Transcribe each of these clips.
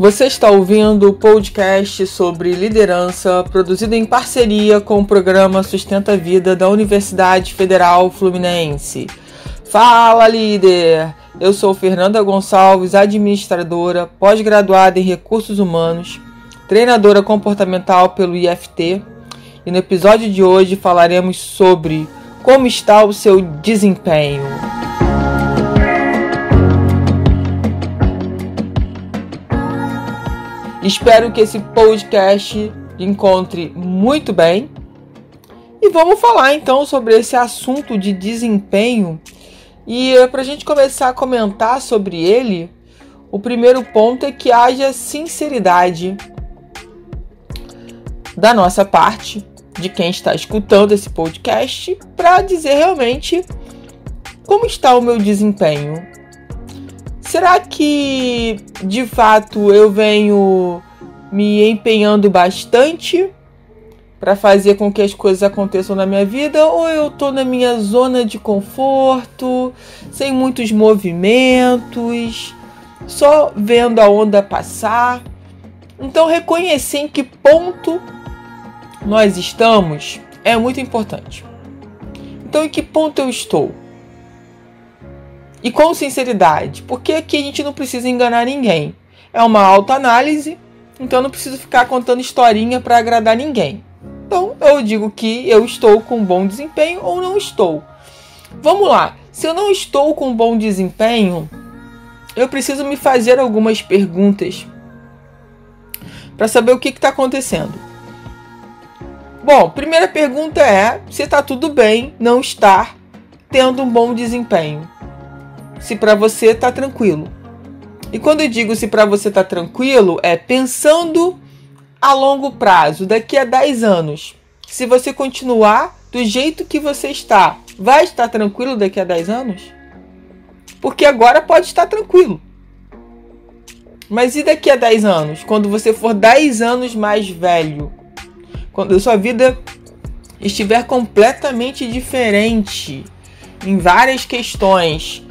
Você está ouvindo o podcast sobre liderança, produzido em parceria com o programa Sustenta a Vida da Universidade Federal Fluminense. Fala, líder! Eu sou Fernanda Gonçalves, administradora, pós-graduada em Recursos Humanos, treinadora comportamental pelo IFT, e no episódio de hoje falaremos sobre como está o seu desempenho. Espero que esse podcast lhe encontre muito bem. E vamos falar então sobre esse assunto de desempenho. E para a gente começar a comentar sobre ele, o primeiro ponto é que haja sinceridade da nossa parte, de quem está escutando esse podcast, para dizer realmente como está o meu desempenho. Será que, de fato, eu venho me empenhando bastante para fazer com que as coisas aconteçam na minha vida? Ou eu estou na minha zona de conforto, sem muitos movimentos, só vendo a onda passar? Então, reconhecer em que ponto nós estamos é muito importante. Então, em que ponto eu estou? E com sinceridade, porque aqui a gente não precisa enganar ninguém. É uma autoanálise, então eu não preciso ficar contando historinha para agradar ninguém. Então eu digo que eu estou com bom desempenho ou não estou. Vamos lá, se eu não estou com bom desempenho, eu preciso me fazer algumas perguntas para saber o que está acontecendo. Bom, primeira pergunta é se está tudo bem não estar tendo um bom desempenho. Se para você tá tranquilo. E quando eu digo se para você tá tranquilo, é pensando a longo prazo, daqui a 10 anos. Se você continuar do jeito que você está, vai estar tranquilo daqui a 10 anos? Porque agora pode estar tranquilo. Mas e daqui a 10 anos? Quando você for 10 anos mais velho? Quando a sua vida estiver completamente diferente em várias questões.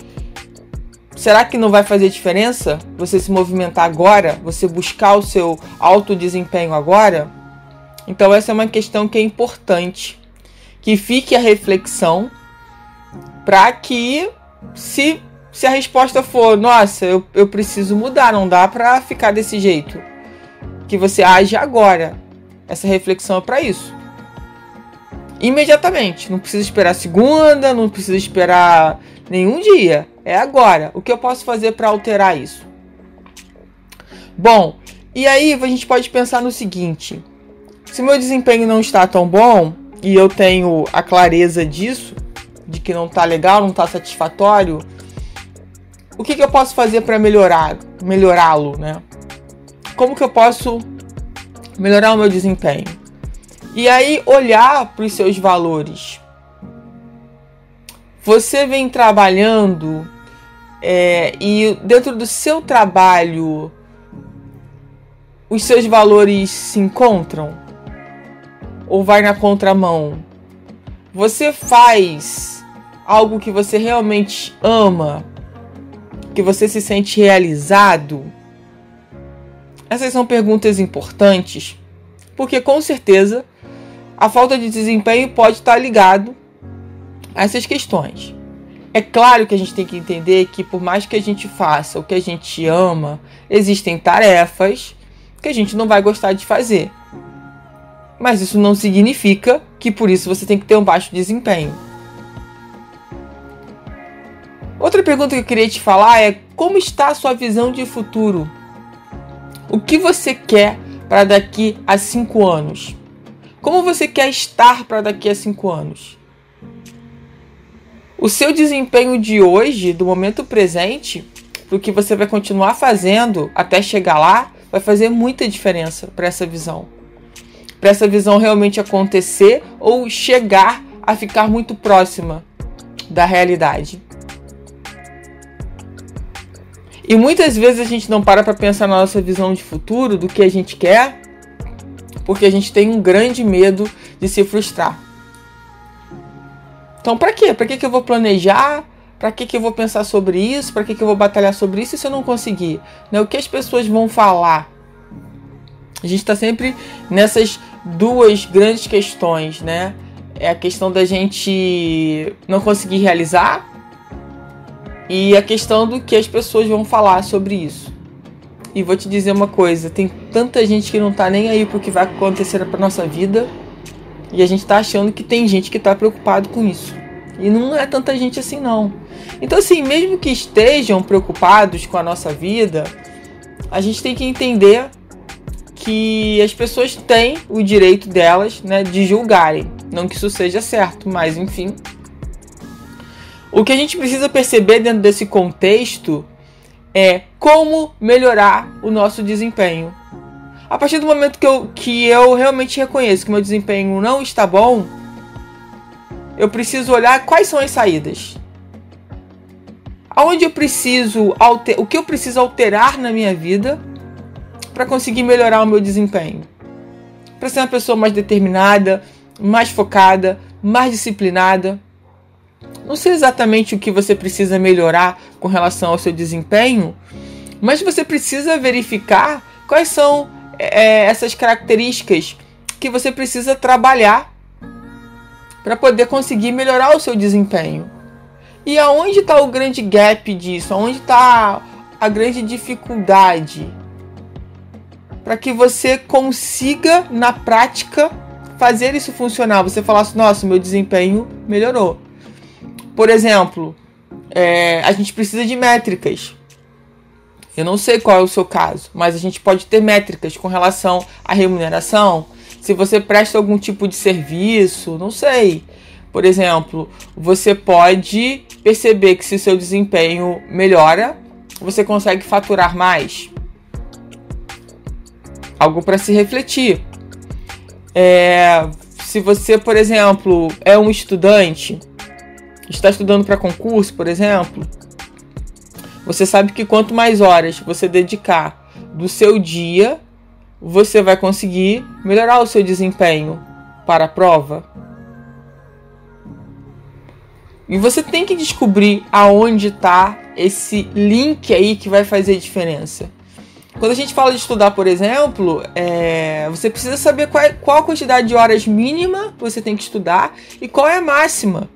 Será que não vai fazer diferença você se movimentar agora? Você buscar o seu alto desempenho agora? Então essa é uma questão que é importante. Que fique a reflexão para que se a resposta for nossa, eu preciso mudar, não dá para ficar desse jeito. Que você age agora. Essa reflexão é para isso. Imediatamente. Não precisa esperar segunda, não precisa esperar nenhum dia. É agora. O que eu posso fazer para alterar isso? Bom, e aí a gente pode pensar no seguinte. Se meu desempenho não está tão bom, e eu tenho a clareza disso, de que não está legal, não está satisfatório, o que eu posso fazer para melhorá-lo, né? Como que eu posso melhorar o meu desempenho? E aí olhar para os seus valores. Você vem trabalhando e dentro do seu trabalho os seus valores se encontram? Ou vai na contramão? Você faz algo que você realmente ama? Que você se sente realizado? Essas são perguntas importantes, porque com certeza a falta de desempenho pode estar ligado a essas questões. É claro que a gente tem que entender que por mais que a gente faça o que a gente ama, existem tarefas que a gente não vai gostar de fazer. Mas isso não significa que por isso você tem que ter um baixo desempenho. Outra pergunta que eu queria te falar é como está a sua visão de futuro? O que você quer para daqui a 5 anos? Como você quer estar para daqui a 5 anos? O seu desempenho de hoje, do momento presente, para o que você vai continuar fazendo até chegar lá, vai fazer muita diferença para essa visão. Para essa visão realmente acontecer ou chegar a ficar muito próxima da realidade. E muitas vezes a gente não para pensar na nossa visão de futuro, do que a gente quer, porque a gente tem um grande medo de se frustrar. Então, para quê? Para que eu vou planejar Para que eu vou pensar sobre isso? Para que eu vou batalhar sobre isso se eu não conseguir? Né? O que as pessoas vão falar? A gente está sempre nessas duas grandes questões, né? É a questão da gente não conseguir realizar e a questão do que as pessoas vão falar sobre isso. E vou te dizer uma coisa, tem tanta gente que não tá nem aí pro que vai acontecer pra nossa vida e a gente tá achando que tem gente que tá preocupado com isso. E não é tanta gente assim não. Então assim, mesmo que estejam preocupados com a nossa vida, a gente tem que entender que as pessoas têm o direito delas, né, de julgarem. Não que isso seja certo, mas enfim. O que a gente precisa perceber dentro desse contexto é como melhorar o nosso desempenho. A partir do momento que eu realmente reconheço que meu desempenho não está bom, eu preciso olhar quais são as saídas. Aonde eu preciso o que eu preciso alterar na minha vida para conseguir melhorar o meu desempenho. Para ser uma pessoa mais determinada, mais focada, mais disciplinada. Não sei exatamente o que você precisa melhorar com relação ao seu desempenho, mas você precisa verificar quais são essas características que você precisa trabalhar para poder conseguir melhorar o seu desempenho. E aonde está o grande gap disso? Aonde está a grande dificuldade? Para que você consiga, na prática, fazer isso funcionar. Você falar assim, nossa, meu desempenho melhorou. Por exemplo, a gente precisa de métricas. Eu não sei qual é o seu caso, mas a gente pode ter métricas com relação à remuneração. Se você presta algum tipo de serviço, não sei. Por exemplo, você pode perceber que se seu desempenho melhora, você consegue faturar mais. Algo para se refletir. Se você, por exemplo, é um estudante, está estudando para concurso, por exemplo, você sabe que quanto mais horas você dedicar do seu dia, você vai conseguir melhorar o seu desempenho para a prova. E você tem que descobrir aonde está esse link aí que vai fazer diferença. Quando a gente fala de estudar, por exemplo, você precisa saber qual a quantidade de horas mínima você tem que estudar e qual é a máxima.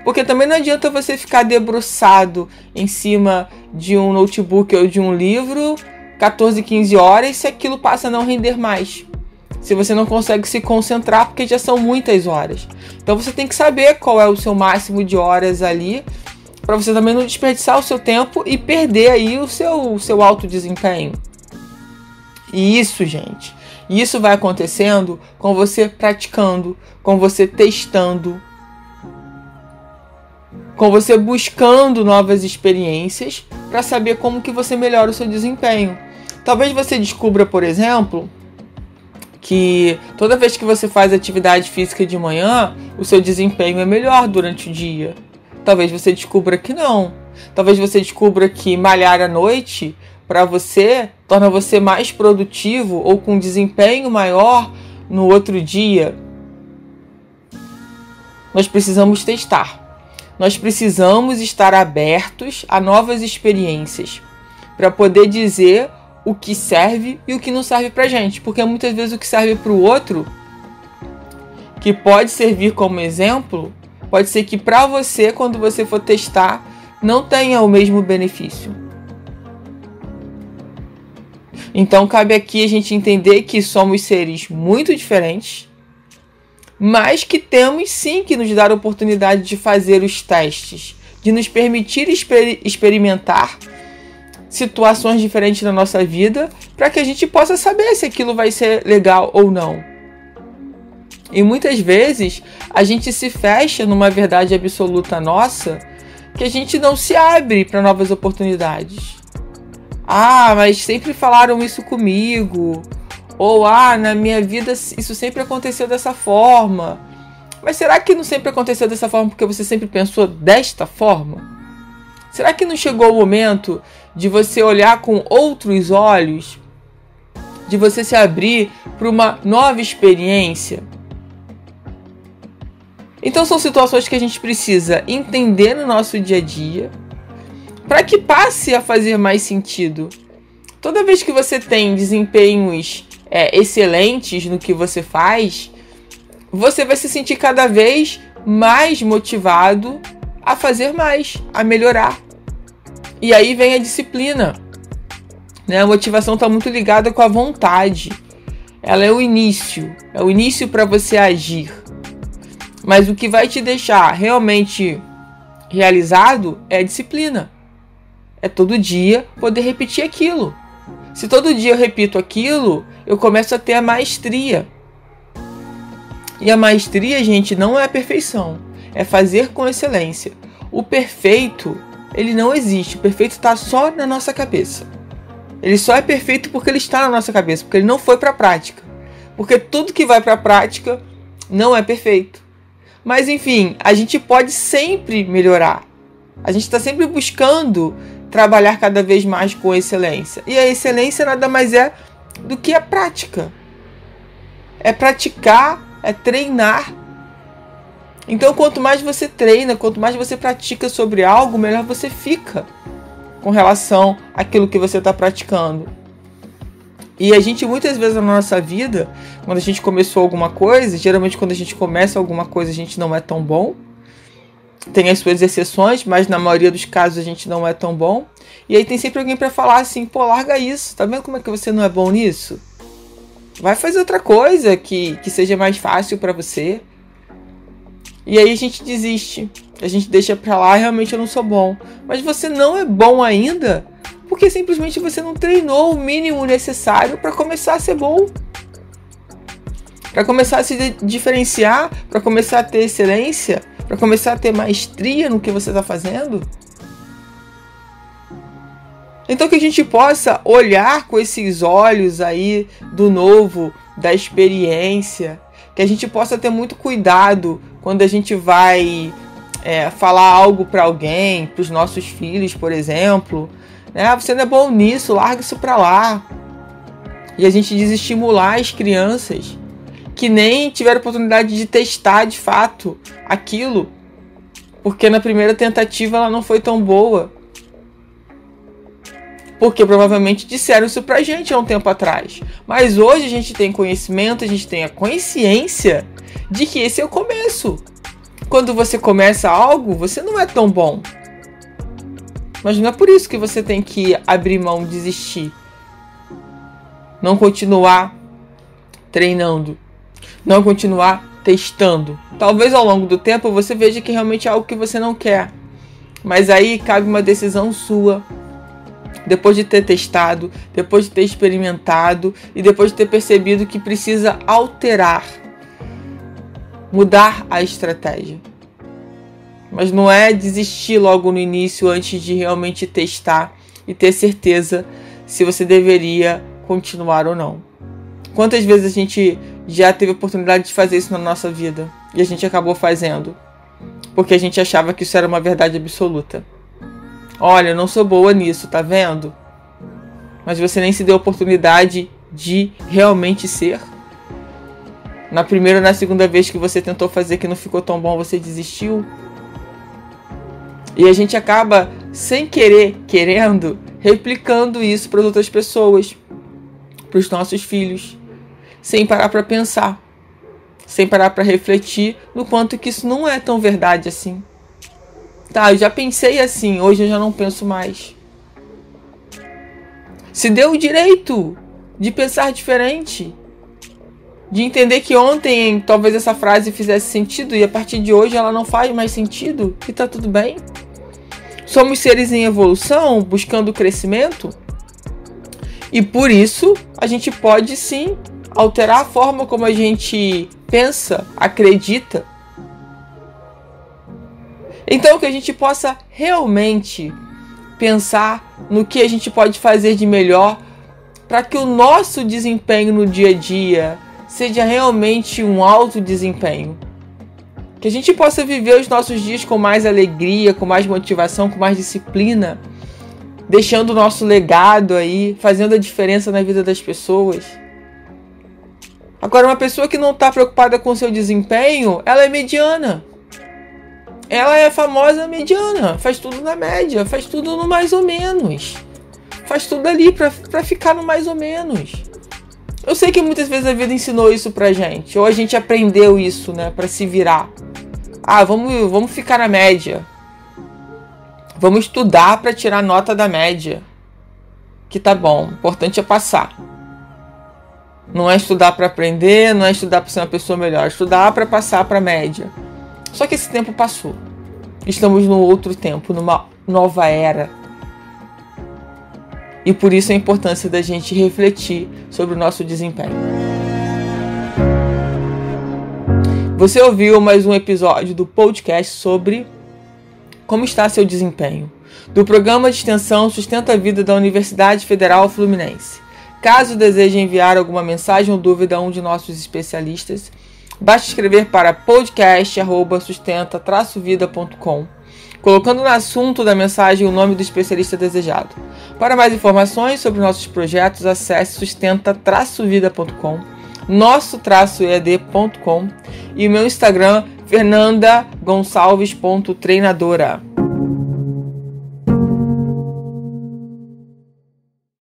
Porque também não adianta você ficar debruçado em cima de um notebook ou de um livro 14, 15 horas se aquilo passa a não render mais. Se você não consegue se concentrar porque já são muitas horas. Então você tem que saber qual é o seu máximo de horas ali para você também não desperdiçar o seu tempo e perder aí o seu alto desempenho. E isso, gente, isso vai acontecendo com você praticando, com você testando, com você buscando novas experiências para saber como que você melhora o seu desempenho. Talvez você descubra, por exemplo, que toda vez que você faz atividade física de manhã, o seu desempenho é melhor durante o dia. Talvez você descubra que não. Talvez você descubra que malhar à noite para você torna você mais produtivo ou com desempenho maior no outro dia. Nós precisamos testar. Nós precisamos estar abertos a novas experiências para poder dizer o que serve e o que não serve para gente. Porque muitas vezes o que serve para o outro, que pode servir como exemplo, pode ser que para você, quando você for testar, não tenha o mesmo benefício. Então cabe aqui a gente entender que somos seres muito diferentes, mas que temos sim que nos dar a oportunidade de fazer os testes, de nos permitir experimentar situações diferentes na nossa vida, para que a gente possa saber se aquilo vai ser legal ou não. E muitas vezes a gente se fecha numa verdade absoluta nossa, que a gente não se abre para novas oportunidades. Ah, mas sempre falaram isso comigo. Ou, na minha vida isso sempre aconteceu dessa forma. Mas será que não sempre aconteceu dessa forma porque você sempre pensou desta forma? Será que não chegou o momento de você olhar com outros olhos? De você se abrir para uma nova experiência? Então são situações que a gente precisa entender no nosso dia a dia para que passe a fazer mais sentido. Toda vez que você tem desempenhos excelentes no que você faz, você vai se sentir cada vez mais motivado a fazer mais, a melhorar. E aí vem a disciplina, né? A motivação está muito ligada com a vontade. Ela é o início para você agir. Mas o que vai te deixar realmente realizado é a disciplina. É todo dia poder repetir aquilo. Se todo dia eu repito aquilo, eu começo a ter a maestria. E a maestria, gente, não é a perfeição. É fazer com excelência. O perfeito, ele não existe. O perfeito está só na nossa cabeça. Ele só é perfeito porque ele está na nossa cabeça. Porque ele não foi para a prática. Porque tudo que vai para a prática não é perfeito. Mas enfim, a gente pode sempre melhorar. A gente está sempre buscando trabalhar cada vez mais com excelência. E a excelência nada mais é do que a prática. É praticar, é treinar. Então, quanto mais você treina, quanto mais você pratica sobre algo, melhor você fica com relação àquilo que você está praticando. E a gente, muitas vezes na nossa vida, quando a gente começou alguma coisa, geralmente quando a gente começa alguma coisa a gente não é tão bom. Tem as suas exceções, mas na maioria dos casos a gente não é tão bom. E aí tem sempre alguém para falar assim, pô, larga isso, tá vendo como é que você não é bom nisso? Vai fazer outra coisa que seja mais fácil para você. E aí a gente desiste, a gente deixa pra lá, realmente eu não sou bom. Mas você não é bom ainda, porque simplesmente você não treinou o mínimo necessário para começar a ser bom. Para começar a se diferenciar, para começar a ter excelência, para começar a ter maestria no que você está fazendo. Então que a gente possa olhar com esses olhos aí do novo, da experiência, que a gente possa ter muito cuidado quando a gente vai falar algo para alguém, para os nossos filhos, por exemplo. Né? Você não é bom nisso, larga isso para lá. E a gente desestimular as crianças que nem tiveram oportunidade de testar de fato aquilo, porque na primeira tentativa ela não foi tão boa. Porque provavelmente disseram isso pra gente há um tempo atrás. Mas hoje a gente tem conhecimento, a gente tem a consciência de que esse é o começo. Quando você começa algo, você não é tão bom. Mas não é por isso que você tem que abrir mão, desistir. Não continuar treinando. Não continuar testando. Talvez ao longo do tempo você veja que realmente é algo que você não quer. Mas aí cabe uma decisão sua. Depois de ter testado, depois de ter experimentado e depois de ter percebido que precisa alterar, mudar a estratégia. Mas não é desistir logo no início antes de realmente testar e ter certeza se você deveria continuar ou não. Quantas vezes a gente já teve a oportunidade de fazer isso na nossa vida e a gente acabou fazendo porque a gente achava que isso era uma verdade absoluta. Olha, eu não sou boa nisso, tá vendo? Mas você nem se deu a oportunidade de realmente ser. Na primeira ou na segunda vez que você tentou fazer que não ficou tão bom, você desistiu. E a gente acaba, sem querer, querendo, replicando isso para as outras pessoas, para os nossos filhos, sem parar para pensar, sem parar para refletir no quanto que isso não é tão verdade assim. Tá, eu já pensei assim, hoje eu já não penso mais. Se deu o direito de pensar diferente, de entender que ontem talvez essa frase fizesse sentido e a partir de hoje ela não faz mais sentido, e tá tudo bem. Somos seres em evolução, buscando crescimento, e por isso a gente pode sim alterar a forma como a gente pensa, acredita. Então que a gente possa realmente pensar no que a gente pode fazer de melhor para que o nosso desempenho no dia a dia seja realmente um alto desempenho. Que a gente possa viver os nossos dias com mais alegria, com mais motivação, com mais disciplina, deixando o nosso legado aí, fazendo a diferença na vida das pessoas. Agora, uma pessoa que não está preocupada com o seu desempenho, ela é mediana. ela é a famosa mediana, faz tudo na média, faz tudo no mais ou menos. Faz tudo ali pra ficar no mais ou menos. Eu sei que muitas vezes a vida ensinou isso pra gente, ou a gente aprendeu isso, né, pra se virar. Ah, vamos ficar na média. Vamos estudar pra tirar nota da média. Que tá bom, o importante é passar. Não é estudar pra aprender, não é estudar pra ser uma pessoa melhor, é estudar pra passar pra média. Só que esse tempo passou. Estamos num outro tempo, numa nova era. E por isso a importância da gente refletir sobre o nosso desempenho. Você ouviu mais um episódio do podcast sobre como está seu desempenho, do programa de extensão Sustenta a Vida da Universidade Federal Fluminense. Caso deseje enviar alguma mensagem ou dúvida a um de nossos especialistas, basta escrever para podcast@sustenta-vida.com, colocando no assunto da mensagem o nome do especialista desejado. Para mais informações sobre nossos projetos, acesse sustenta-vida.com, nosso-ead.com e o meu Instagram, fernandagonçalves.treinadora.